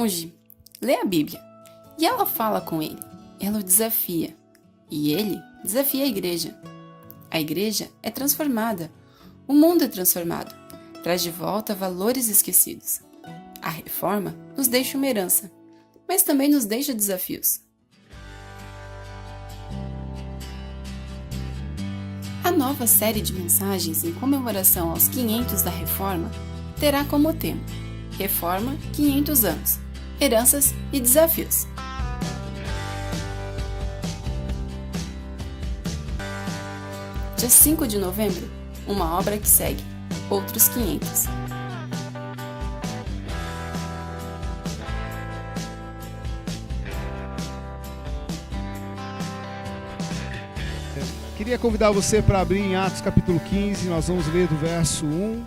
monge lê a Bíblia e ela fala com ele, ela o desafia e ele desafia a igreja. A igreja é transformada, o mundo é transformado, traz de volta valores esquecidos. A reforma nos deixa uma herança, mas também nos deixa desafios. A nova série de mensagens em comemoração aos 500 da Reforma terá como tema Reforma 500 anos, heranças e desafios. Dia 5 de novembro, uma obra que segue, outros 500. Queria convidar você para abrir em Atos capítulo 15, nós vamos ler do verso 1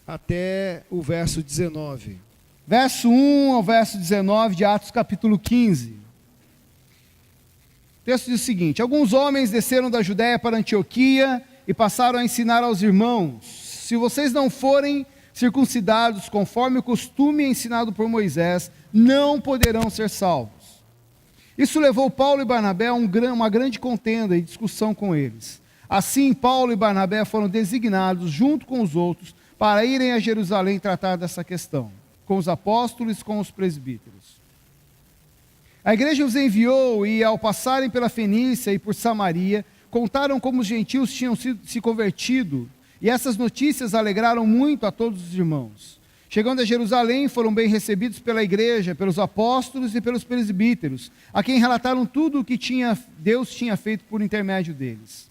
até o verso 19. Verso 1 ao verso 19 de Atos capítulo 15. O texto diz o seguinte: alguns homens desceram da Judéia para Antioquia e passaram a ensinar aos irmãos: se vocês não forem circuncidados conforme o costume ensinado por Moisés, não poderão ser salvos. Isso levou Paulo e Barnabé a uma grande contenda e discussão com eles. Assim, Paulo e Barnabé foram designados, junto com os outros, para irem a Jerusalém tratar dessa questão, com os apóstolos e com os presbíteros. A igreja os enviou e, ao passarem pela Fenícia e por Samaria, contaram como os gentios tinham se convertido, e essas notícias alegraram muito a todos os irmãos. Chegando a Jerusalém, foram bem recebidos pela igreja, pelos apóstolos e pelos presbíteros, a quem relataram tudo o que Deus tinha feito por intermédio deles.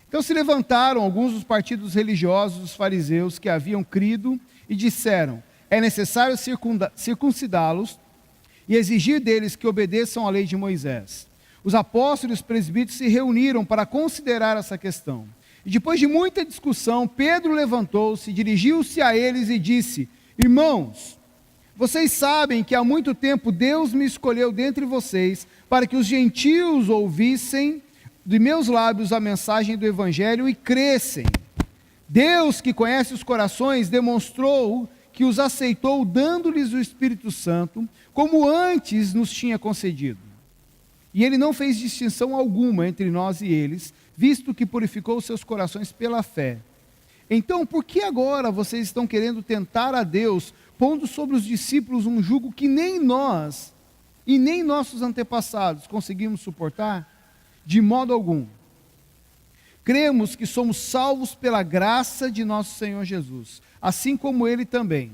Então se levantaram alguns dos partidos religiosos dos fariseus que haviam crido e disseram: é necessário circuncidá-los e exigir deles que obedeçam à lei de Moisés. Os apóstolos e os presbíteros se reuniram para considerar essa questão. E depois de muita discussão, Pedro levantou-se, dirigiu-se a eles e disse: irmãos, vocês sabem que há muito tempo Deus me escolheu dentre vocês para que os gentios ouvissem de meus lábios a mensagem do Evangelho e crescem. Deus, que conhece os corações, demonstrou que os aceitou dando-lhes o Espírito Santo, como antes nos tinha concedido. E ele não fez distinção alguma entre nós e eles, visto que purificou seus corações pela fé. Então, por que agora vocês estão querendo tentar a Deus, pondo sobre os discípulos um jugo que nem nós e nem nossos antepassados conseguimos suportar? De modo algum. Cremos que somos salvos pela graça de nosso Senhor Jesus, assim como eles também.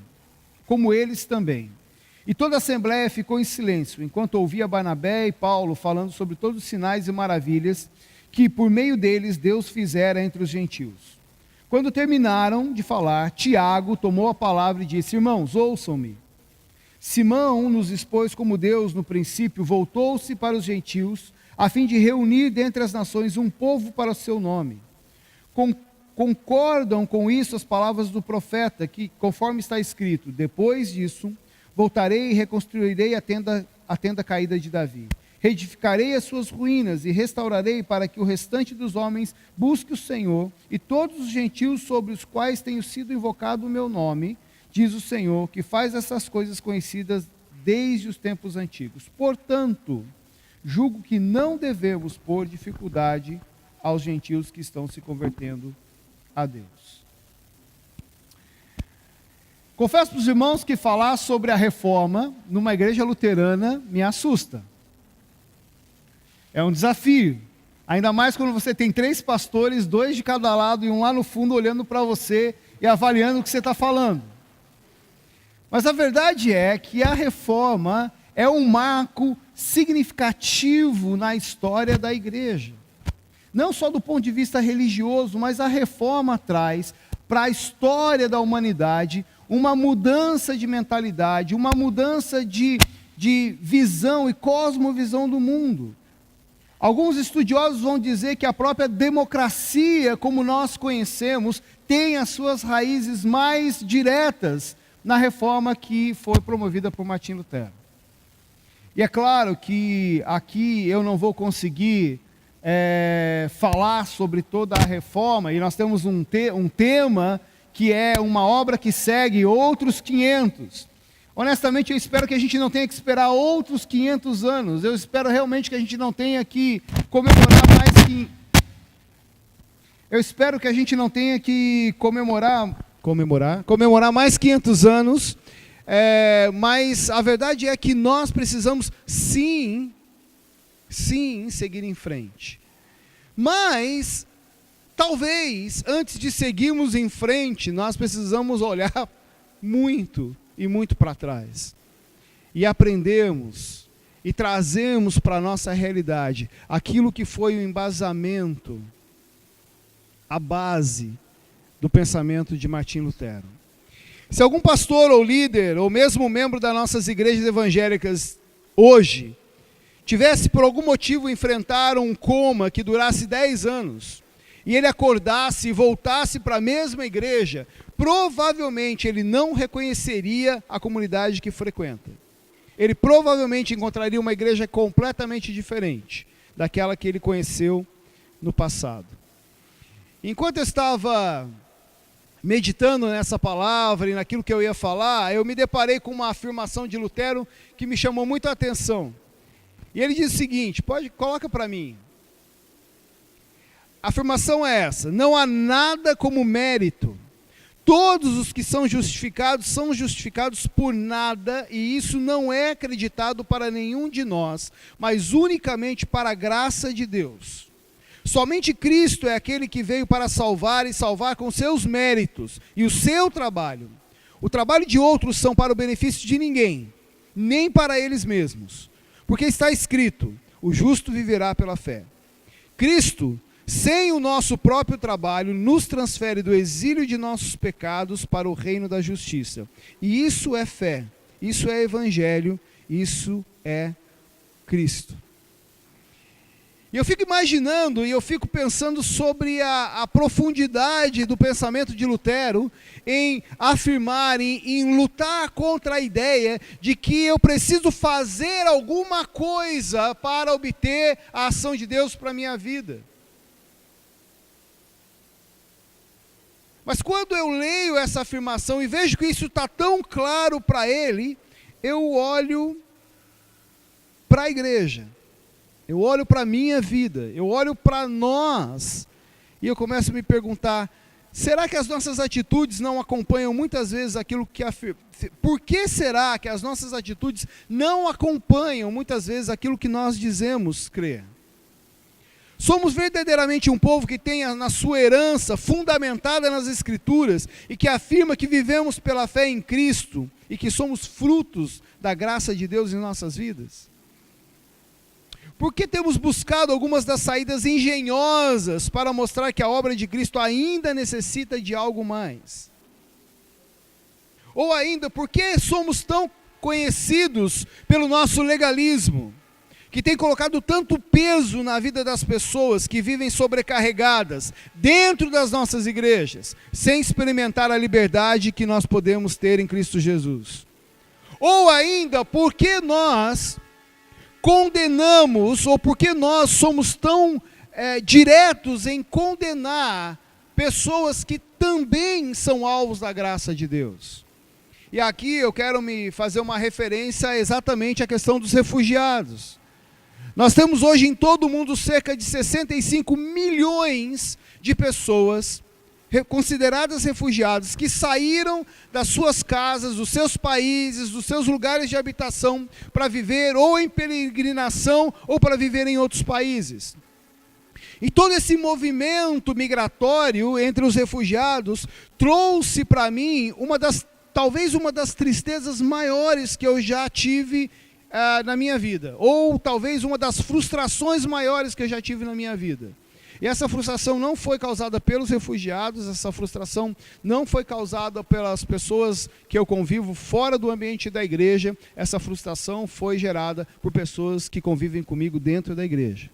E toda a assembleia ficou em silêncio, enquanto ouvia Barnabé e Paulo falando sobre todos os sinais e maravilhas que, por meio deles, Deus fizera entre os gentios. Quando terminaram de falar, Tiago tomou a palavra e disse: irmãos, ouçam-me. Simão nos expôs como Deus, no princípio, voltou-se para os gentios, a fim de reunir dentre as nações um povo para o seu nome. Concordam com isso as palavras do profeta, que, conforme está escrito: depois disso, voltarei e reconstruirei a tenda caída de Davi. Reedificarei as suas ruínas e restaurarei para que o restante dos homens busque o Senhor, e todos os gentios sobre os quais tenho sido invocado o meu nome, diz o Senhor, que faz essas coisas conhecidas desde os tempos antigos. Portanto, julgo que não devemos pôr dificuldade aos gentios que estão se convertendo a Deus. Confesso para os irmãos que falar sobre a reforma numa igreja luterana me assusta. É um desafio, ainda mais quando você tem 3 pastores, 2 de cada lado e um lá no fundo olhando para você e avaliando o que você está falando. Mas a verdade é que a reforma é um marco significativo na história da igreja. Não só do ponto de vista religioso, mas a reforma traz para a história da humanidade uma mudança de mentalidade, uma mudança de visão e cosmovisão do mundo. Alguns estudiosos vão dizer que a própria democracia, como nós conhecemos, tem as suas raízes mais diretas na reforma que foi promovida por Martim Lutero. E é claro que aqui eu não vou conseguir falar sobre toda a reforma, e nós temos um tema que é uma obra que segue outros 500, Honestamente, eu espero que a gente não tenha que esperar outros 500 anos. Eu espero realmente que a gente não tenha que comemorar mais que... Eu espero que a gente não tenha que comemorar mais 500 anos. Mas a verdade é que nós precisamos, sim, seguir em frente. Mas, talvez, antes de seguirmos em frente, nós precisamos olhar muito para trás. E aprendermos e trazermos para a nossa realidade aquilo que foi o embasamento, a base do pensamento de Martim Lutero. Se algum pastor ou líder, ou mesmo membro das nossas igrejas evangélicas hoje, tivesse por algum motivo enfrentar um coma que durasse 10 anos, e ele acordasse e voltasse para a mesma igreja, provavelmente ele não reconheceria a comunidade que frequenta. Ele provavelmente encontraria uma igreja completamente diferente daquela que ele conheceu no passado. Enquanto eu estava meditando nessa palavra e naquilo que eu ia falar, eu me deparei com uma afirmação de Lutero que me chamou muito a atenção. E ele diz o seguinte, coloca para mim. A afirmação é essa: não há nada como mérito. Todos os que são justificados por nada, e isso não é acreditado para nenhum de nós, mas unicamente para a graça de Deus. Somente Cristo é aquele que veio para salvar e salvar com seus méritos e o seu trabalho. O trabalho de outros são para o benefício de ninguém, nem para eles mesmos. Porque está escrito, o justo viverá pela fé. Cristo, sem o nosso próprio trabalho, nos transfere do exílio de nossos pecados para o reino da justiça. E isso é fé, isso é evangelho, isso é Cristo. E eu fico imaginando e eu fico pensando sobre a profundidade do pensamento de Lutero em afirmar, em lutar contra a ideia de que eu preciso fazer alguma coisa para obter a ação de Deus para a minha vida. Mas quando eu leio essa afirmação e vejo que isso está tão claro para ele, eu olho para a igreja. Eu olho para a minha vida, eu olho para nós, e eu começo a me perguntar, será que as nossas atitudes não acompanham muitas vezes aquilo que por que será que as nossas atitudes não acompanham muitas vezes aquilo que nós dizemos crer? Somos verdadeiramente um povo que tem na sua herança fundamentada nas Escrituras e que afirma que vivemos pela fé em Cristo e que somos frutos da graça de Deus em nossas vidas? Por que temos buscado algumas das saídas engenhosas para mostrar que a obra de Cristo ainda necessita de algo mais? Ou ainda, por que somos tão conhecidos pelo nosso legalismo, que tem colocado tanto peso na vida das pessoas que vivem sobrecarregadas dentro das nossas igrejas, sem experimentar a liberdade que nós podemos ter em Cristo Jesus? Ou ainda, por que nós condenamos, ou porque nós somos tão diretos em condenar pessoas que também são alvos da graça de Deus? E aqui eu quero me fazer uma referência exatamente à questão dos refugiados. Nós temos hoje em todo o mundo cerca de 65 milhões de pessoas consideradas refugiados, que saíram das suas casas, dos seus países, dos seus lugares de habitação, para viver ou em peregrinação, ou para viver em outros países. E todo esse movimento migratório entre os refugiados trouxe para mim talvez uma das tristezas maiores que eu já tive na minha vida, ou talvez uma das frustrações maiores que eu já tive na minha vida. E essa frustração não foi causada pelos refugiados, essa frustração não foi causada pelas pessoas que eu convivo fora do ambiente da igreja, essa frustração foi gerada por pessoas que convivem comigo dentro da igreja.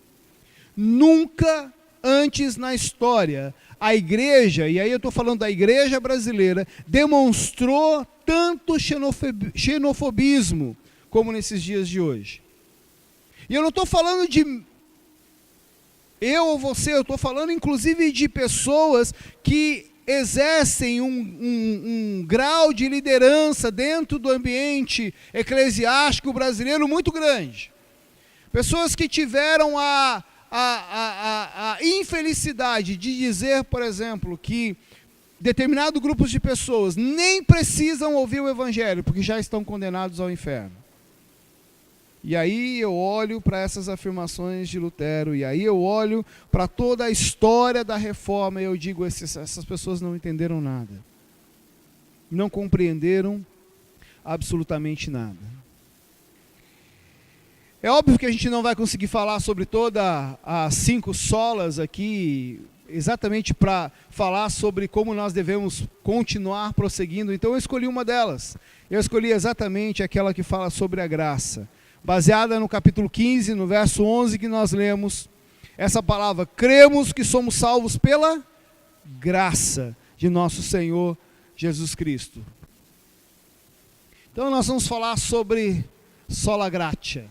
Nunca antes na história, a igreja, e aí eu estou falando da igreja brasileira, demonstrou tanto xenofobismo como nesses dias de hoje. E eu não estou falando de eu ou você, eu estou falando inclusive de pessoas que exercem um grau de liderança dentro do ambiente eclesiástico brasileiro muito grande. Pessoas que tiveram a infelicidade de dizer, por exemplo, que determinado grupo de pessoas nem precisam ouvir o evangelho, porque já estão condenados ao inferno. E aí eu olho para essas afirmações de Lutero, e aí eu olho para toda a história da reforma, e eu digo, essas pessoas não entenderam nada. Não compreenderam absolutamente nada. É óbvio que a gente não vai conseguir falar sobre todas as 5 solas aqui, exatamente para falar sobre como nós devemos continuar prosseguindo. Então eu escolhi uma delas. Eu escolhi exatamente aquela que fala sobre a graça. Baseada no capítulo 15, no verso 11, que nós lemos essa palavra: cremos que somos salvos pela graça de nosso Senhor Jesus Cristo. Então nós vamos falar sobre sola gratia.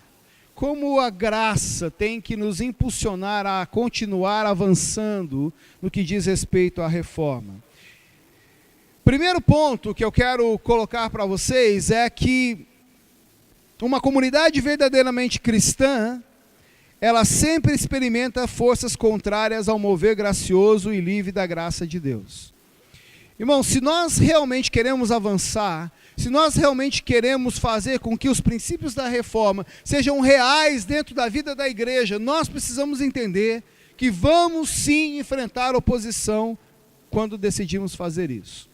Como a graça tem que nos impulsionar a continuar avançando no que diz respeito à reforma. Primeiro ponto que eu quero colocar para vocês é que uma comunidade verdadeiramente cristã, ela sempre experimenta forças contrárias ao mover gracioso e livre da graça de Deus. Irmão, se nós realmente queremos avançar, se nós realmente queremos fazer com que os princípios da reforma sejam reais dentro da vida da igreja, nós precisamos entender que vamos sim enfrentar oposição quando decidimos fazer isso.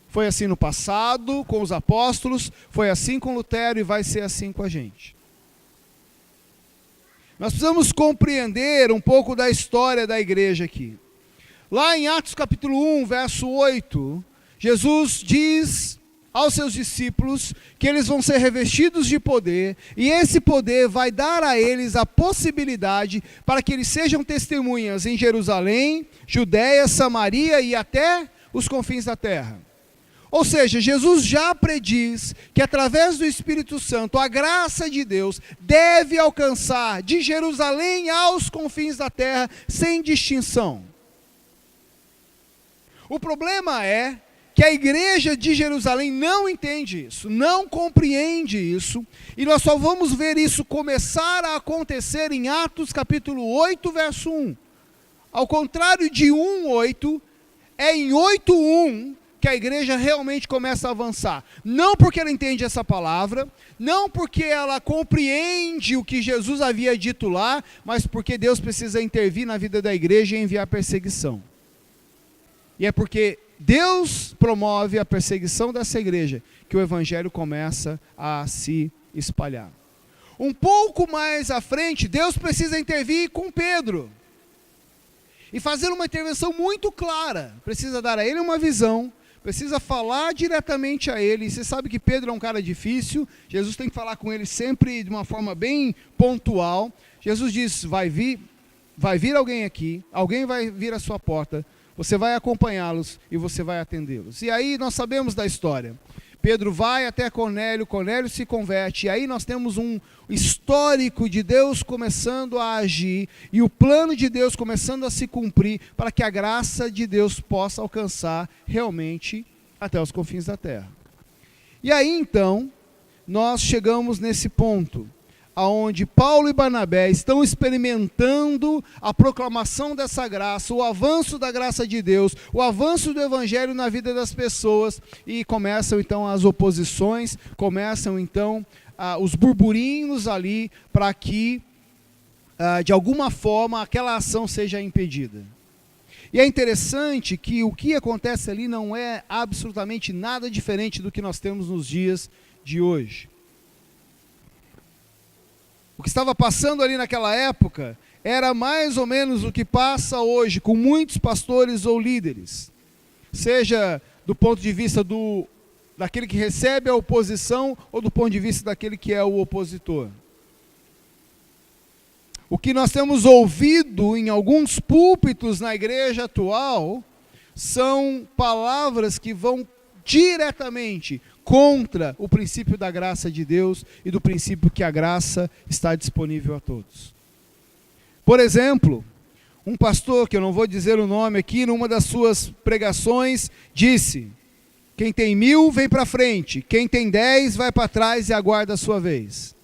Foi assim no passado com os apóstolos, foi assim com Lutero e vai ser assim com a gente. Nós precisamos compreender um pouco da história da igreja aqui. Lá em Atos capítulo 1, verso 8, Jesus diz aos seus discípulos que eles vão ser revestidos de poder, e esse poder vai dar a eles a possibilidade para que eles sejam testemunhas em Jerusalém, Judéia, Samaria e até os confins da terra. Ou seja, Jesus já prediz que através do Espírito Santo, a graça de Deus deve alcançar de Jerusalém aos confins da terra, sem distinção. O problema é que a igreja de Jerusalém não entende isso, não compreende isso, e nós só vamos ver isso começar a acontecer em Atos capítulo 8, verso 1. Ao contrário de 1:8, é em 8:1 que a igreja realmente começa a avançar. Não porque ela entende essa palavra, não porque ela compreende o que Jesus havia dito lá, mas porque Deus precisa intervir na vida da igreja e enviar perseguição. E é porque Deus promove a perseguição dessa igreja que o evangelho começa a se espalhar. Um pouco mais à frente, Deus precisa intervir com Pedro e fazer uma intervenção muito clara. Precisa dar a ele uma visão, precisa falar diretamente a ele. E você sabe que Pedro é um cara difícil, Jesus tem que falar com ele sempre de uma forma bem pontual. Jesus diz: vai vir alguém aqui, alguém vai vir à sua porta, você vai acompanhá-los e você vai atendê-los. E aí nós sabemos da história. Pedro vai até Cornélio, Cornélio se converte, e aí nós temos um histórico de Deus começando a agir, e o plano de Deus começando a se cumprir, para que a graça de Deus possa alcançar realmente até os confins da terra. E aí então, nós chegamos nesse ponto, aonde Paulo e Barnabé estão experimentando a proclamação dessa graça, o avanço da graça de Deus, o avanço do evangelho na vida das pessoas, e começam então as oposições, começam então os burburinhos ali, para que de alguma forma aquela ação seja impedida. E é interessante que o que acontece ali não é absolutamente nada diferente do que nós temos nos dias de hoje. O que estava passando ali naquela época era mais ou menos o que passa hoje com muitos pastores ou líderes, seja do ponto de vista daquele que recebe a oposição ou do ponto de vista daquele que é o opositor. O que nós temos ouvido em alguns púlpitos na igreja atual são palavras que vão diretamente contra o princípio da graça de Deus e do princípio que a graça está disponível a todos. Por exemplo, um pastor, que eu não vou dizer o nome aqui, numa das suas pregações, disse: quem tem 1000 vem para frente, quem tem 10 vai para trás e aguarda a sua vez.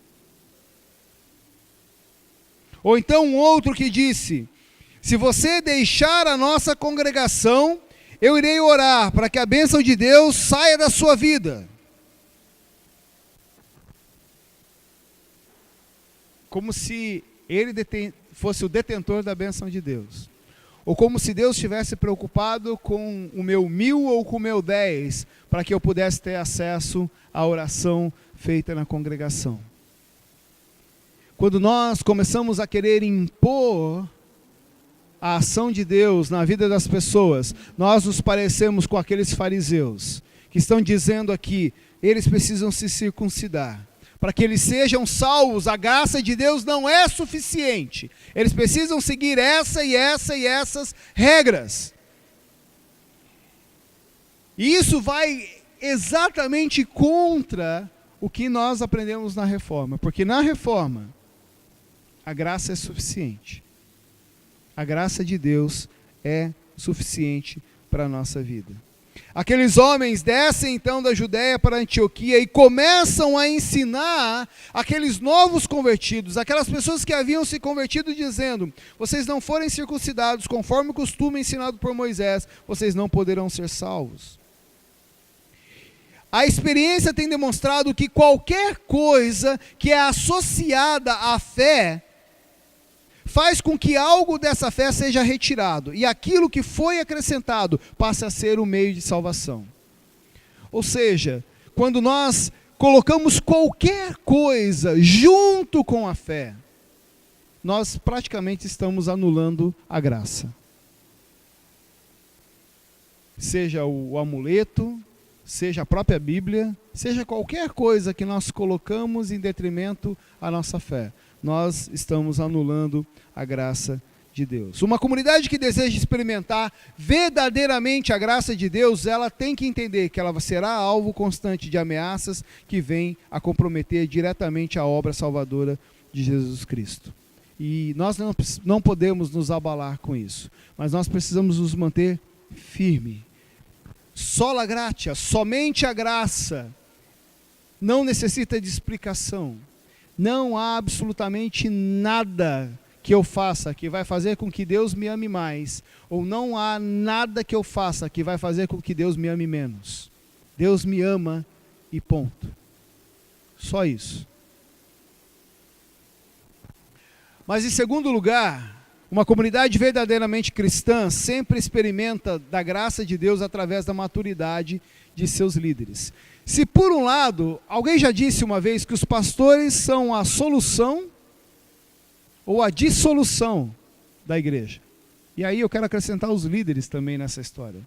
Ou então um outro que disse: se você deixar a nossa congregação, eu irei orar para que a bênção de Deus saia da sua vida. Como se ele fosse o detentor da bênção de Deus. Ou como se Deus estivesse preocupado com o meu 1000 ou com o meu 10, para que eu pudesse ter acesso à oração feita na congregação. Quando nós começamos a querer impor a ação de Deus na vida das pessoas, nós nos parecemos com aqueles fariseus, que estão dizendo aqui, eles precisam se circuncidar. Para que eles sejam salvos, a graça de Deus não é suficiente. Eles precisam seguir essa e essas regras. E isso vai exatamente contra o que nós aprendemos na Reforma. Porque na Reforma, a graça é suficiente. A graça de Deus é suficiente para a nossa vida. Aqueles homens descem então da Judéia para Antioquia e começam a ensinar aqueles novos convertidos, aquelas pessoas que haviam se convertido, dizendo: vocês não forem circuncidados conforme o costume ensinado por Moisés, vocês não poderão ser salvos. A experiência tem demonstrado que qualquer coisa que é associada à fé faz com que algo dessa fé seja retirado, e aquilo que foi acrescentado passe a ser o meio de salvação. Ou seja, quando nós colocamos qualquer coisa junto com a fé, nós praticamente estamos anulando a graça. Seja o amuleto, seja a própria Bíblia, seja qualquer coisa que nós colocamos em detrimento à nossa fé, nós estamos anulando a graça de Deus. Uma comunidade que deseja experimentar verdadeiramente a graça de Deus, ela tem que entender que ela será alvo constante de ameaças que vêm a comprometer diretamente a obra salvadora de Jesus Cristo. E nós não podemos nos abalar com isso, mas nós precisamos nos manter firme. Sola gratia, somente a graça, não necessita de explicação. Não há absolutamente nada que eu faça que vai fazer com que Deus me ame mais, ou não há nada que eu faça que vai fazer com que Deus me ame menos. Deus me ama e ponto. Só isso. Mas em segundo lugar, uma comunidade verdadeiramente cristã sempre experimenta da graça de Deus através da maturidade de seus líderes. Se por um lado, alguém já disse uma vez que os pastores são a solução ou a dissolução da igreja. E aí eu quero acrescentar os líderes também nessa história.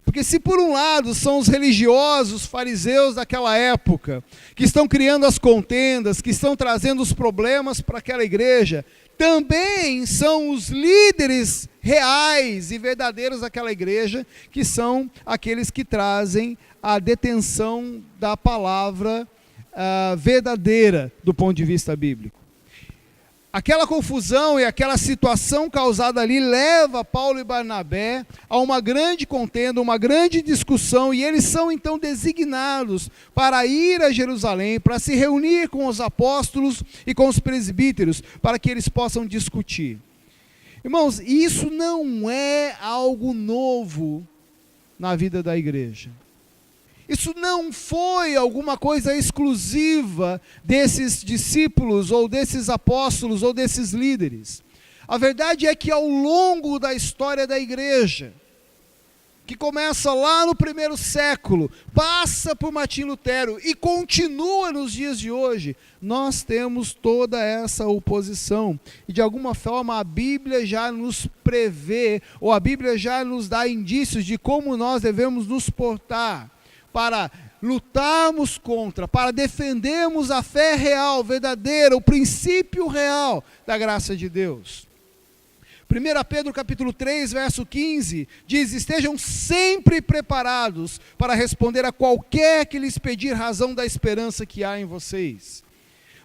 Porque se por um lado são os religiosos, fariseus daquela época, que estão criando as contendas, que estão trazendo os problemas para aquela igreja, também são os líderes reais e verdadeiros daquela igreja, que são aqueles que trazem a detenção da palavra verdadeira do ponto de vista bíblico. Aquela confusão e aquela situação causada ali leva Paulo e Barnabé a uma grande contenda, uma grande discussão, e eles são então designados para ir a Jerusalém, para se reunir com os apóstolos e com os presbíteros, para que eles possam discutir. Irmãos, isso não é algo novo na vida da igreja. Isso não foi alguma coisa exclusiva desses discípulos, ou desses apóstolos, ou desses líderes. A verdade é que ao longo da história da igreja, que começa lá no primeiro século, passa por Martim Lutero e continua nos dias de hoje, nós temos toda essa oposição. E de alguma forma a Bíblia já nos prevê, ou a Bíblia já nos dá indícios de como nós devemos nos portar para lutarmos contra, para defendermos a fé real, verdadeira, o princípio real da graça de Deus. 1 Pedro capítulo 3, verso 15, diz: estejam sempre preparados para responder a qualquer que lhes pedir razão da esperança que há em vocês.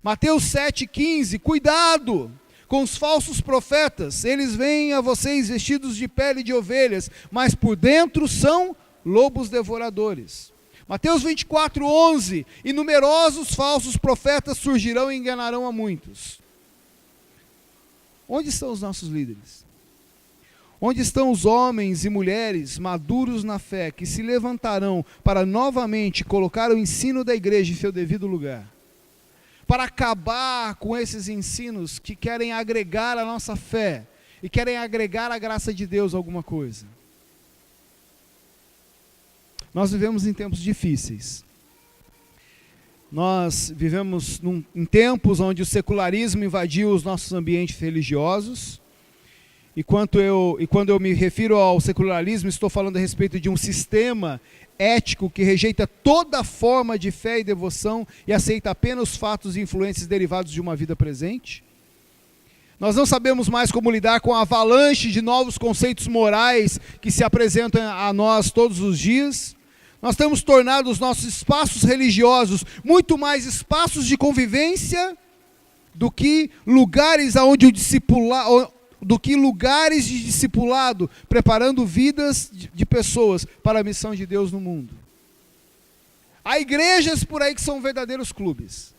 Mateus 7,15, cuidado com os falsos profetas. Eles vêm a vocês vestidos de pele de ovelhas, mas por dentro são lobos devoradores. Mateus 24:11, e numerosos falsos profetas surgirão e enganarão a muitos. Onde estão os nossos líderes? Onde estão os homens e mulheres maduros na fé, que se levantarão para novamente colocar o ensino da igreja em seu devido lugar? Para acabar com esses ensinos que querem agregar a nossa fé e querem agregar a graça de Deus a alguma coisa. Nós vivemos em tempos difíceis. Nós vivemos em tempos onde o secularismo invadiu os nossos ambientes religiosos. E quando eu me refiro ao secularismo, estou falando a respeito de um sistema ético que rejeita toda forma de fé e devoção e aceita apenas os fatos e influências derivados de uma vida presente. Nós não sabemos mais como lidar com a avalanche de novos conceitos morais que se apresentam a nós todos os dias. Nós temos tornado os nossos espaços religiosos muito mais espaços de convivência do que lugares onde lugares de discipulado, preparando vidas de pessoas para a missão de Deus no mundo. Há igrejas por aí que são verdadeiros clubes.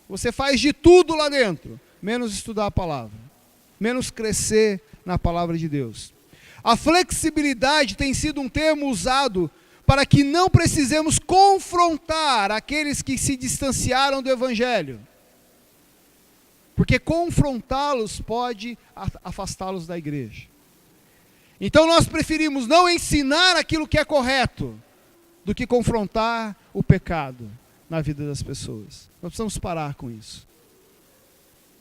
Você faz de tudo lá dentro, menos estudar a palavra, menos crescer na palavra de Deus. A flexibilidade tem sido um termo usado para que não precisemos confrontar aqueles que se distanciaram do Evangelho. Porque confrontá-los pode afastá-los da igreja. Então nós preferimos não ensinar aquilo que é correto do que confrontar o pecado na vida das pessoas. Nós precisamos parar com isso.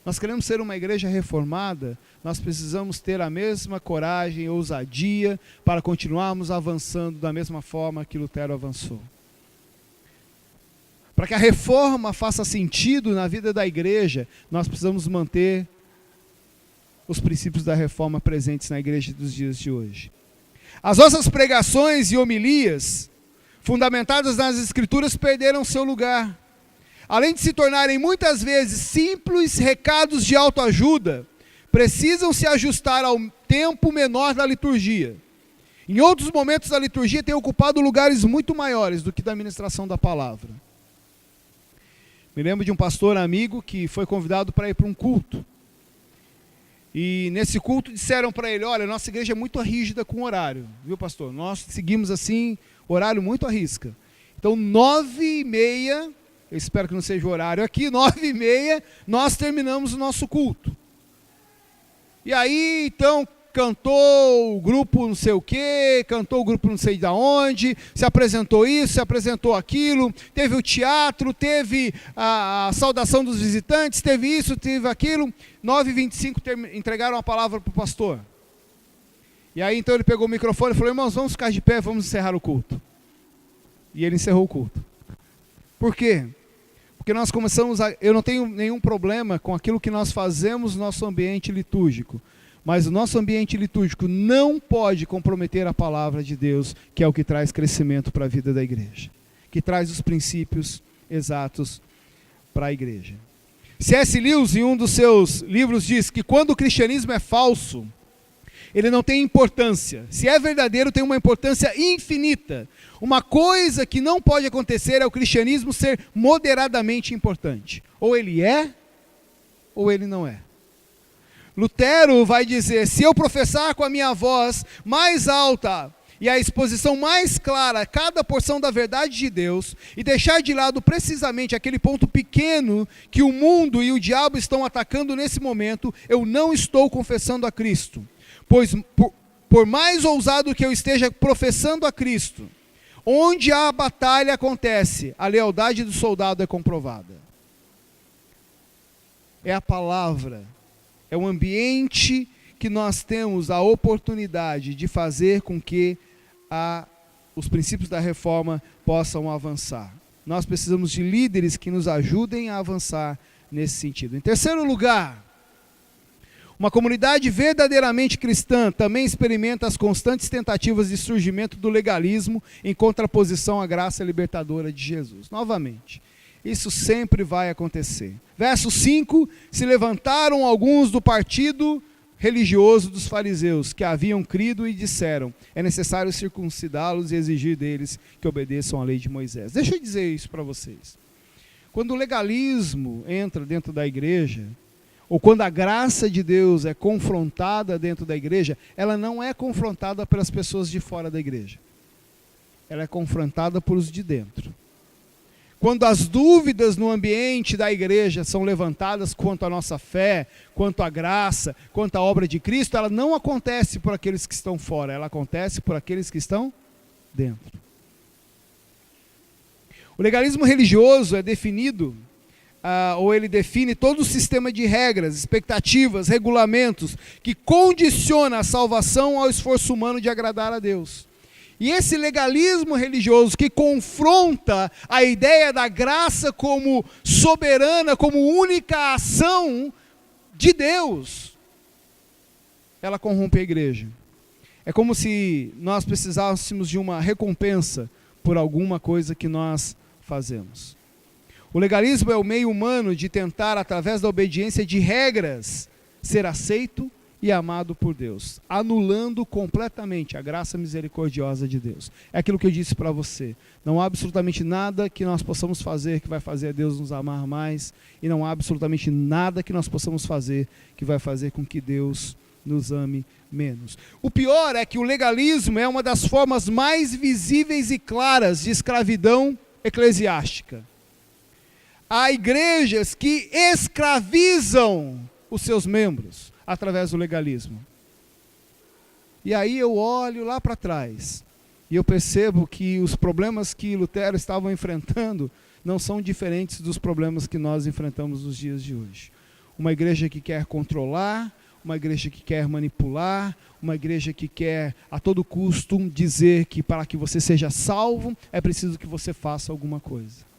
Nós queremos ser uma igreja reformada, nós precisamos ter a mesma coragem e ousadia para continuarmos avançando da mesma forma que Lutero avançou. Para que a reforma faça sentido na vida da igreja, nós precisamos manter os princípios da reforma presentes na igreja dos dias de hoje. As nossas pregações e homilias, fundamentadas nas Escrituras, perderam seu lugar. Além de se tornarem muitas vezes simples recados de autoajuda, precisam se ajustar ao tempo menor da liturgia. Em outros momentos da liturgia, tem ocupado lugares muito maiores do que da ministração da palavra. Me lembro de um pastor amigo que foi convidado para ir para um culto. E nesse culto disseram para ele: olha, nossa igreja é muito rígida com o horário, viu, pastor? Nós seguimos assim, horário muito à risca. Então 9h30, eu espero que não seja o horário aqui, 9h30, nós terminamos o nosso culto. E aí, então, cantou o grupo não sei o quê, cantou o grupo não sei de onde, se apresentou isso, se apresentou aquilo, teve o teatro, teve a saudação dos visitantes, teve isso, teve aquilo. 9h25 entregaram a palavra para o pastor. E aí então ele pegou o microfone e falou: irmãos, vamos ficar de pé, vamos encerrar o culto. E ele encerrou o culto. Por quê? Porque nós eu não tenho nenhum problema com aquilo que nós fazemos no nosso ambiente litúrgico. Mas o nosso ambiente litúrgico não pode comprometer a palavra de Deus, que é o que traz crescimento para a vida da igreja, que traz os princípios exatos para a igreja. C.S. Lewis, em um dos seus livros, diz que quando o cristianismo é falso, ele não tem importância. Se é verdadeiro, tem uma importância infinita. Uma coisa que não pode acontecer é o cristianismo ser moderadamente importante. Ou ele é, ou ele não é. Lutero vai dizer: se eu professar com a minha voz mais alta e a exposição mais clara cada porção da verdade de Deus e deixar de lado precisamente aquele ponto pequeno que o mundo e o diabo estão atacando nesse momento, eu não estou confessando a Cristo. Pois por mais ousado que eu esteja professando a Cristo, onde a batalha acontece, a lealdade do soldado é comprovada. É a palavra. É um ambiente que nós temos a oportunidade de fazer com que os princípios da reforma possam avançar. Nós precisamos de líderes que nos ajudem a avançar nesse sentido. Em terceiro lugar, uma comunidade verdadeiramente cristã também experimenta as constantes tentativas de surgimento do legalismo em contraposição à graça libertadora de Jesus. Novamente, isso sempre vai acontecer. Verso 5, se levantaram alguns do partido religioso dos fariseus, que haviam crido e disseram, é necessário circuncidá-los e exigir deles que obedeçam à lei de Moisés. Deixa eu dizer isso para vocês. Quando o legalismo entra dentro da igreja, ou quando a graça de Deus é confrontada dentro da igreja, ela não é confrontada pelas pessoas de fora da igreja. Ela é confrontada por os de dentro. Quando as dúvidas no ambiente da igreja são levantadas quanto à nossa fé, quanto à graça, quanto à obra de Cristo, ela não acontece por aqueles que estão fora, ela acontece por aqueles que estão dentro. O legalismo religioso é definido, ou ele define todo o sistema de regras, expectativas, regulamentos, que condiciona a salvação ao esforço humano de agradar a Deus. E esse legalismo religioso que confronta a ideia da graça como soberana, como única ação de Deus, ela corrompe a igreja. É como se nós precisássemos de uma recompensa por alguma coisa que nós fazemos. O legalismo é o meio humano de tentar, através da obediência de regras, ser aceito e amado por Deus, anulando completamente a graça misericordiosa de Deus. É aquilo que eu disse para você. Não há absolutamente nada que nós possamos fazer que vai fazer Deus nos amar mais, e não há absolutamente nada que nós possamos fazer que vai fazer com que Deus nos ame menos. O pior é que o legalismo é uma das formas mais visíveis e claras de escravidão eclesiástica. Há igrejas que escravizam os seus membros através do legalismo. E aí eu olho lá para trás e eu percebo que os problemas que Lutero estava enfrentando não são diferentes dos problemas que nós enfrentamos nos dias de hoje. Uma igreja que quer controlar, uma igreja que quer manipular, uma igreja que quer a todo custo dizer que para que você seja salvo é preciso que você faça alguma coisa.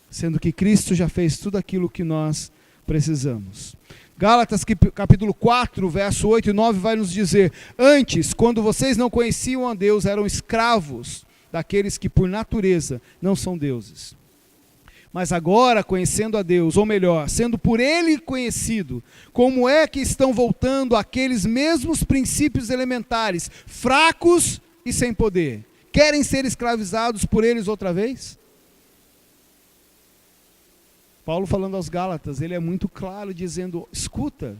Sendo que Cristo já fez tudo aquilo que nós precisamos. Gálatas capítulo 4, verso 8 e 9 vai nos dizer: antes, quando vocês não conheciam a Deus, eram escravos daqueles que por natureza não são deuses. Mas agora, conhecendo a Deus, ou melhor, sendo por Ele conhecido, como é que estão voltando àqueles mesmos princípios elementares, fracos e sem poder? Querem ser escravizados por eles outra vez? Paulo falando aos Gálatas, ele é muito claro dizendo, escuta,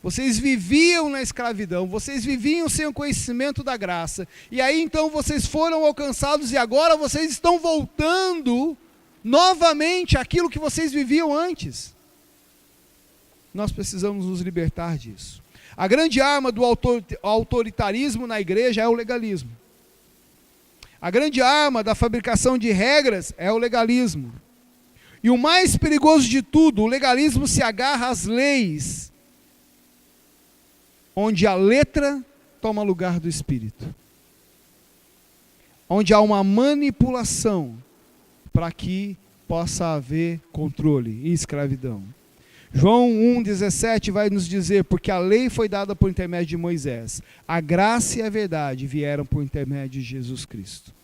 vocês viviam na escravidão, vocês viviam sem o conhecimento da graça, e aí então vocês foram alcançados e agora vocês estão voltando novamente àquilo que vocês viviam antes. Nós precisamos nos libertar disso. A grande arma do autoritarismo na igreja é o legalismo. A grande arma da fabricação de regras é o legalismo. E o mais perigoso de tudo, o legalismo se agarra às leis, onde a letra toma lugar do espírito. Onde há uma manipulação para que possa haver controle e escravidão. João 1,17 vai nos dizer, porque a lei foi dada por intermédio de Moisés, a graça e a verdade vieram por intermédio de Jesus Cristo.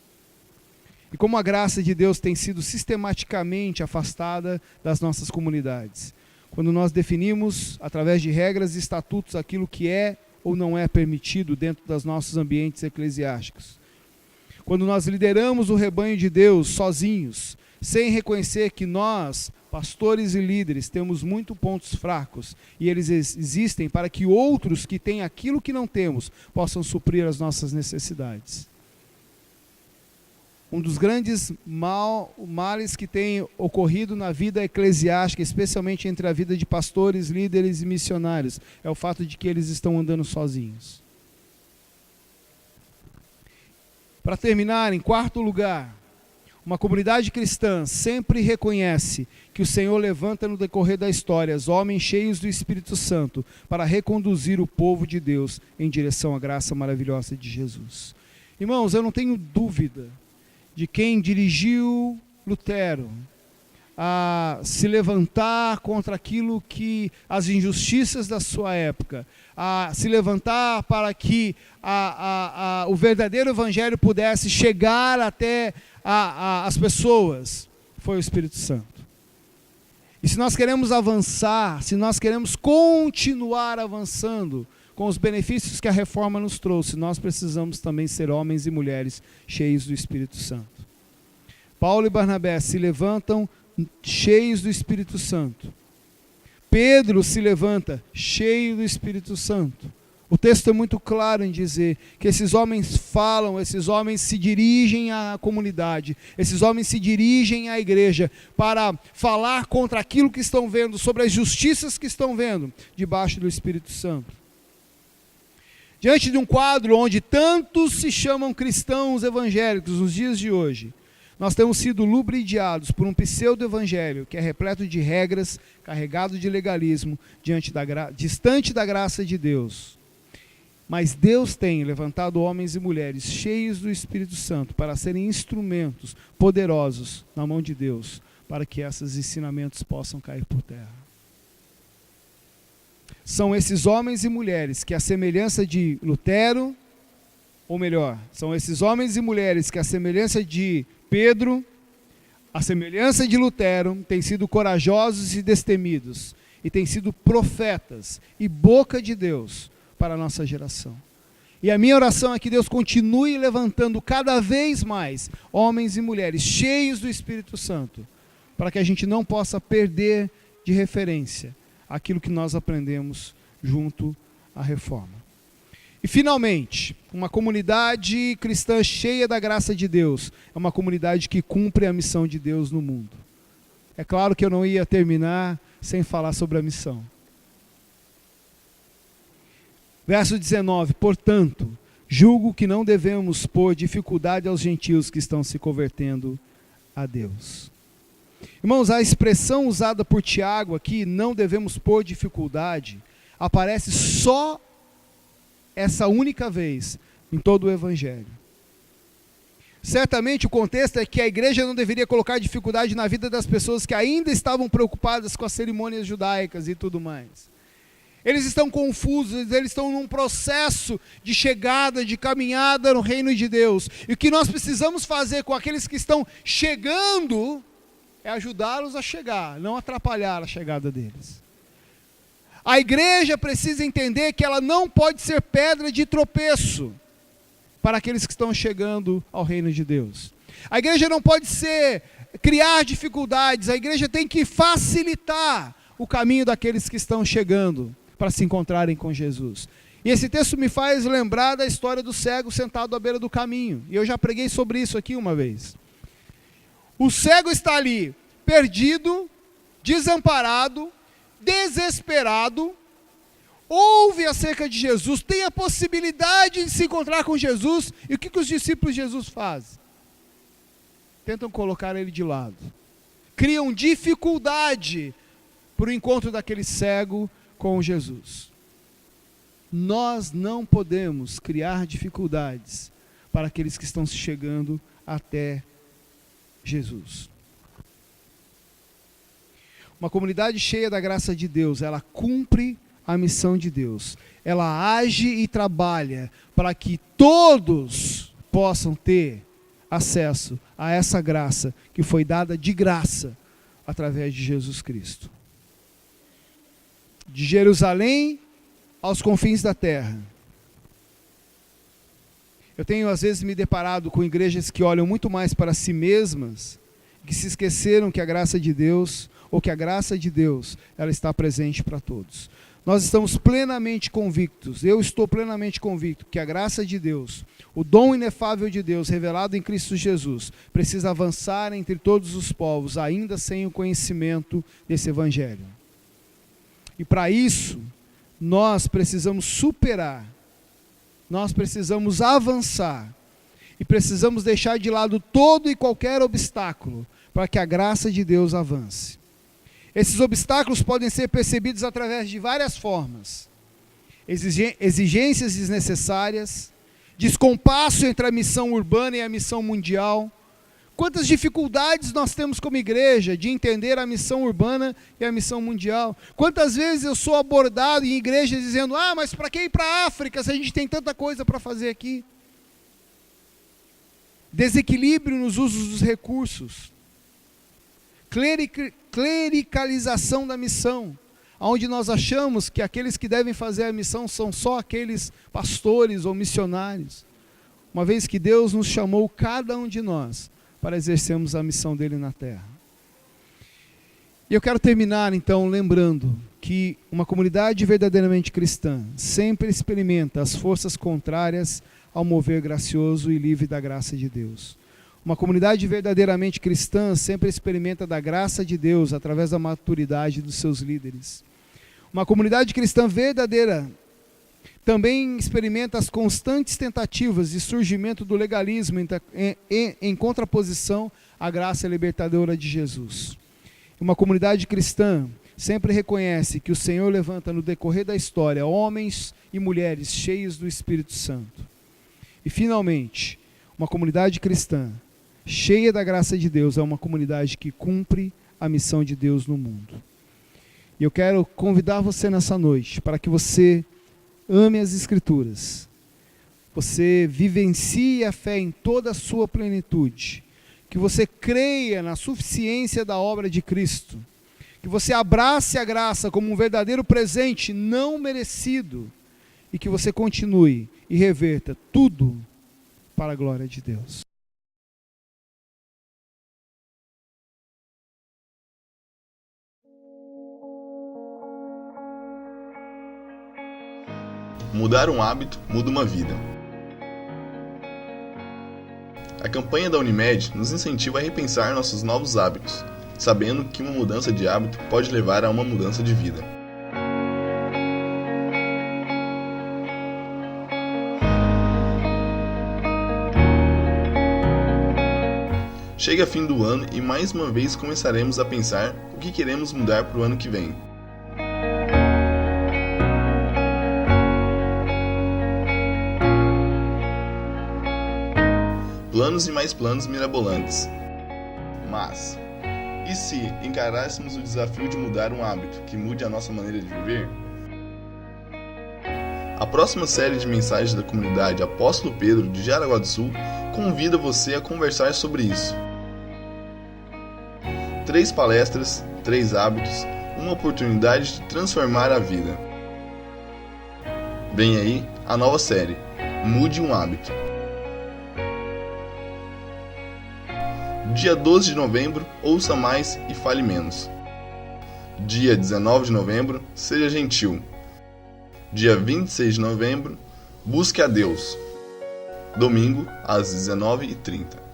E como a graça de Deus tem sido sistematicamente afastada das nossas comunidades. Quando nós definimos, através de regras e estatutos, aquilo que é ou não é permitido dentro dos nossos ambientes eclesiásticos. Quando nós lideramos o rebanho de Deus sozinhos, sem reconhecer que nós, pastores e líderes, temos muitos pontos fracos, e eles existem para que outros que têm aquilo que não temos, possam suprir as nossas necessidades. Um dos grandes males que tem ocorrido na vida eclesiástica, especialmente entre a vida de pastores, líderes e missionários, é o fato de que eles estão andando sozinhos. Para terminar, em quarto lugar, uma comunidade cristã sempre reconhece que o Senhor levanta no decorrer da história homens cheios do Espírito Santo para reconduzir o povo de Deus em direção à graça maravilhosa de Jesus. Irmãos, eu não tenho dúvida de quem dirigiu Lutero a se levantar contra aquilo que as injustiças da sua época, a se levantar para que o verdadeiro evangelho pudesse chegar até as pessoas, foi o Espírito Santo. E se nós queremos avançar, se nós queremos continuar avançando com os benefícios que a reforma nos trouxe, nós precisamos também ser homens e mulheres cheios do Espírito Santo. Paulo e Barnabé se levantam cheios do Espírito Santo. Pedro se levanta cheio do Espírito Santo. O texto é muito claro em dizer que esses homens falam, esses homens se dirigem à comunidade, esses homens se dirigem à igreja para falar contra aquilo que estão vendo, sobre as justiças que estão vendo, debaixo do Espírito Santo. Diante de um quadro onde tantos se chamam cristãos evangélicos nos dias de hoje, nós temos sido lubridiados por um pseudo-evangelho que é repleto de regras, carregado de legalismo, distante da graça de Deus. Mas Deus tem levantado homens e mulheres cheios do Espírito Santo para serem instrumentos poderosos na mão de Deus, para que esses ensinamentos possam cair por terra. São esses homens e mulheres que, à semelhança de Lutero, ou melhor, são esses homens e mulheres que, à semelhança de Pedro, a semelhança de Lutero, têm sido corajosos e destemidos, e têm sido profetas e boca de Deus para a nossa geração. E a minha oração é que Deus continue levantando cada vez mais homens e mulheres cheios do Espírito Santo, para que a gente não possa perder de referência aquilo que nós aprendemos junto à reforma. E finalmente, uma comunidade cristã cheia da graça de Deus é uma comunidade que cumpre a missão de Deus no mundo. É claro que eu não ia terminar sem falar sobre a missão. Verso 19, portanto, julgo que não devemos pôr dificuldade aos gentios que estão se convertendo a Deus. Irmãos, a expressão usada por Tiago aqui, não devemos pôr dificuldade, aparece só essa única vez em todo o Evangelho. Certamente o contexto é que a igreja não deveria colocar dificuldade na vida das pessoas que ainda estavam preocupadas com as cerimônias judaicas e tudo mais. Eles estão confusos, eles estão num processo de chegada, de caminhada no reino de Deus. E o que nós precisamos fazer com aqueles que estão chegando é ajudá-los a chegar, não atrapalhar a chegada deles. A igreja precisa entender que ela não pode ser pedra de tropeço para aqueles que estão chegando ao reino de Deus. A igreja não pode criar dificuldades, a igreja tem que facilitar o caminho daqueles que estão chegando para se encontrarem com Jesus. E esse texto me faz lembrar da história do cego sentado à beira do caminho. E eu já preguei sobre isso aqui uma vez. O cego está ali, perdido, desamparado, desesperado, ouve acerca de Jesus, tem a possibilidade de se encontrar com Jesus, e o que os discípulos de Jesus fazem? Tentam colocar ele de lado. Criam dificuldade para o encontro daquele cego com Jesus. Nós não podemos criar dificuldades para aqueles que estão se chegando até Jesus. Uma comunidade cheia da graça de Deus, ela cumpre a missão de Deus. Ela age e trabalha para que todos possam ter acesso a essa graça que foi dada de graça através de Jesus Cristo. De Jerusalém aos confins da terra. Eu tenho às vezes me deparado com igrejas que olham muito mais para si mesmas, que se esqueceram que a graça de Deus, ou que a graça de Deus, ela está presente para todos. Nós estamos plenamente convictos, eu estou plenamente convicto que a graça de Deus, o dom inefável de Deus revelado em Cristo Jesus, precisa avançar entre todos os povos, ainda sem o conhecimento desse Evangelho. E para isso, nós precisamos superar, nós precisamos avançar, e precisamos deixar de lado todo e qualquer obstáculo, para que a graça de Deus avance. Esses obstáculos podem ser percebidos através de várias formas. Exigências desnecessárias, descompasso entre a missão urbana e a missão mundial. Quantas dificuldades nós temos como igreja de entender a missão urbana e a missão mundial. Quantas vezes eu sou abordado em igrejas dizendo, mas para que ir para a África se a gente tem tanta coisa para fazer aqui? Desequilíbrio nos usos dos recursos. clericalização da missão, onde nós achamos que aqueles que devem fazer a missão são só aqueles pastores ou missionários, uma vez que Deus nos chamou, cada um de nós, para exercermos a missão dele na terra. E eu quero terminar então lembrando que uma comunidade verdadeiramente cristã sempre experimenta as forças contrárias ao mover gracioso e livre da graça de Deus. Uma comunidade verdadeiramente cristã sempre experimenta da graça de Deus através da maturidade dos seus líderes. Uma comunidade cristã verdadeira também experimenta as constantes tentativas de surgimento do legalismo em contraposição à graça libertadora de Jesus. Uma comunidade cristã sempre reconhece que o Senhor levanta no decorrer da história homens e mulheres cheios do Espírito Santo. E finalmente, uma comunidade cristã cheia da graça de Deus é uma comunidade que cumpre a missão de Deus no mundo. E eu quero convidar você nessa noite para que você ame as Escrituras, você vivencie a fé em toda a sua plenitude, que você creia na suficiência da obra de Cristo, que você abrace a graça como um verdadeiro presente não merecido e que você continue e reverta tudo para a glória de Deus. Mudar um hábito muda uma vida. A campanha da Unimed nos incentiva a repensar nossos novos hábitos, sabendo que uma mudança de hábito pode levar a uma mudança de vida. Chega fim do ano e mais uma vez começaremos a pensar o que queremos mudar para o ano que vem. Planos e mais planos mirabolantes. Mas, e se encarássemos o desafio de mudar um hábito que mude a nossa maneira de viver? A próxima série de mensagens da comunidade Apóstolo Pedro de Jaraguá do Sul convida você a conversar sobre isso. 3 palestras, 3 hábitos, uma oportunidade de transformar a vida. Vem aí a nova série, Mude um Hábito. Dia 12 de novembro, ouça mais e fale menos. Dia 19 de novembro, seja gentil. Dia 26 de novembro, busque a Deus. Domingo, às 19h30.